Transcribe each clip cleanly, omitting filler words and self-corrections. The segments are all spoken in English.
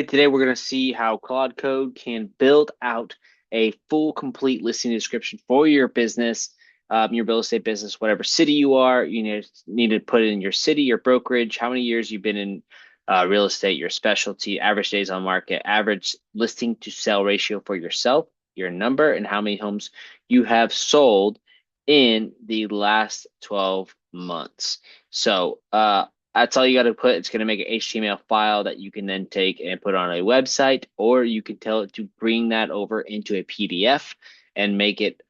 Today we're going to see how Claude Code can build out a full, complete listing description for your business, your real estate business, whatever city you are. You need to put in your city, your brokerage, how many years you've been in real estate, your specialty, average days on market, average listing to sell ratio for yourself, your number, and how many homes you have sold in the last 12 months. So, that's all you got to put. It's going to make an HTML file that you can then take and put on a website, or you can tell it to bring that over into a PDF and make it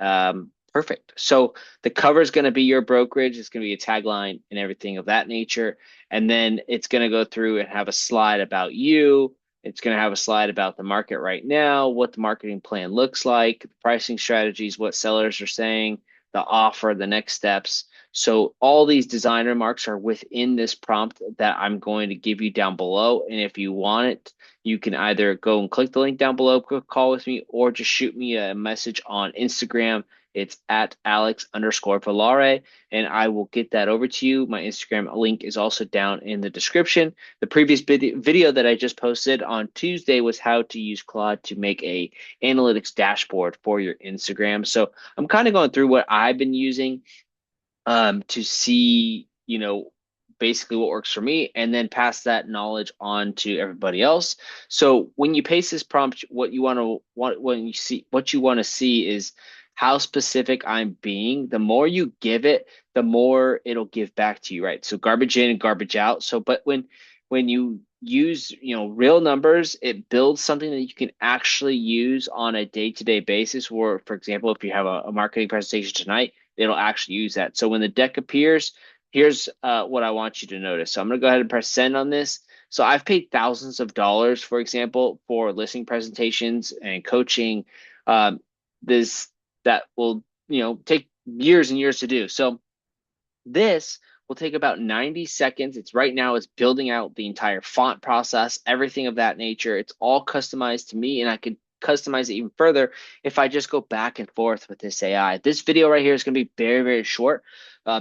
perfect. So the cover is going to be your brokerage. It's going to be a tagline and everything of that nature. And then it's going to go through and have a slide about you. It's going to have a slide about the market right now, what the marketing plan looks like, the pricing strategies, what sellers are saying, the offer, the next steps. So all these design remarks are within this prompt that I'm going to give you down below. And if you want it, you can either go and click the link down below, quick call with me, or just shoot me a message on Instagram. It's at Alex_Volare, and I will get that over to you. My Instagram link is also down in the description. The previous video that I just posted on Tuesday was how to use Claude to make a analytics dashboard for your Instagram. So I'm kind of going through what I've been using to see, basically what works for me, and then pass that knowledge on to everybody else. So when you paste this prompt, what you want to see is how specific I'm being. The more you give it, the more it'll give back to you, right? So garbage in and garbage out. So, but when you use, real numbers, it builds something that you can actually use on a day-to-day basis. Or, for example, if you have a marketing presentation tonight, it'll actually use that. So when the deck appears, here's what I want you to notice. So I'm going to go ahead and press send on this. So I've paid thousands of dollars, for example, for listing presentations and coaching. This that will, take years and years to do. So this will take about 90 seconds. It's right now, it's building out the entire font process, everything of that nature. It's all customized to me, and I could customize it even further if I just go back and forth with this AI. This video right here is going to be very, very short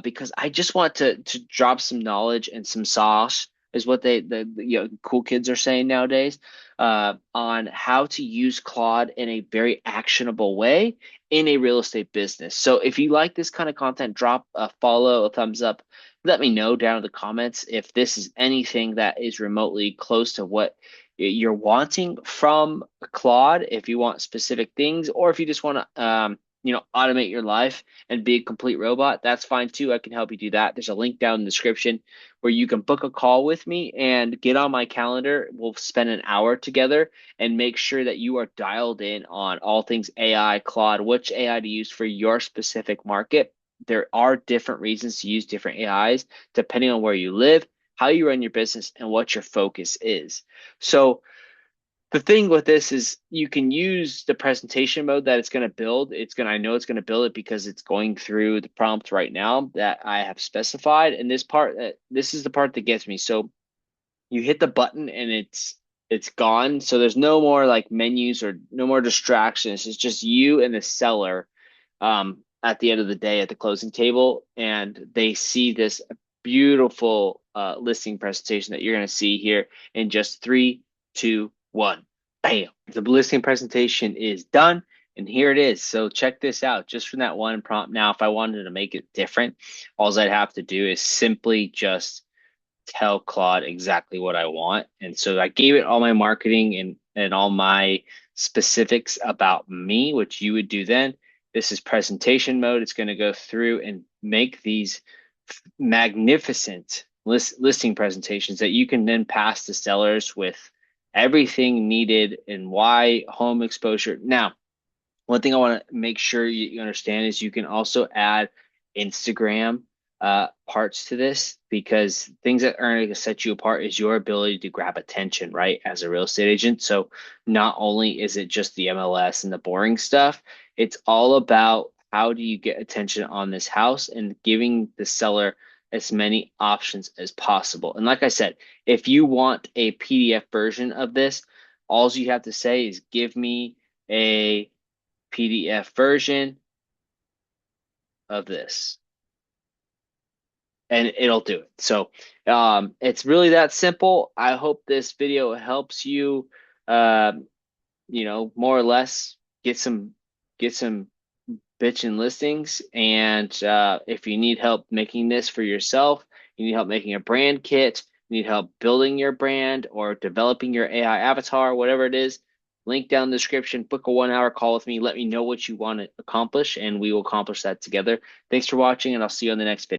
because I just want to drop some knowledge and some sauce, is what the cool kids are saying nowadays, on how to use Claude in a very actionable way in a real estate business. So if you like this kind of content, drop a follow, a thumbs up. Let me know down in the comments if this is anything that is remotely close to what you're wanting from Claude, if you want specific things, or if you just want to automate your life and be a complete robot. That's fine too. I can help you do that. There's a link down in the description where you can book a call with me and get on my calendar. We'll spend an hour together and make sure that you are dialed in on all things AI, Claude, which AI to use for your specific market. There are different reasons to use different AIs depending on where you live, how you run your business, and what your focus is. So the thing with this is you can use the presentation mode that it's going to build. I know it's going to build it because it's going through the prompt right now that I have specified. And this is the part that gets me. So you hit the button and it's gone. So there's no more like menus or no more distractions. It's just you and the seller at the end of the day at the closing table, and they see this beautiful listing presentation that you're going to see here in just 3, 2, 1. Bam! The listing presentation is done. And here it is. So check this out just from that one prompt. Now, if I wanted to make it different, all I'd have to do is simply just tell Claude exactly what I want. And so I gave it all my marketing and all my specifics about me, which you would do then. This is presentation mode. It's going to go through and make these magnificent listing presentations that you can then pass to sellers with everything needed and why home exposure. Now, one thing I want to make sure you understand is you can also add Instagram parts to this, because things that are going to set you apart is your ability to grab attention, right, as a real estate agent. So not only is it just the MLS and the boring stuff, it's all about how do you get attention on this house and giving the seller as many options as possible. And like I said, if you want a PDF version of this, all you have to say is give me a PDF version of this. and it'll do it. So it's really that simple. I hope this video helps you, more or less get some bitchin' listings. And if you need help making this for yourself, you need help making a brand kit, you need help building your brand or developing your AI avatar, whatever it is, link down in the description, book a 1 hour call with me. Let me know what you want to accomplish, and we will accomplish that together. Thanks for watching, and I'll see you on the next video.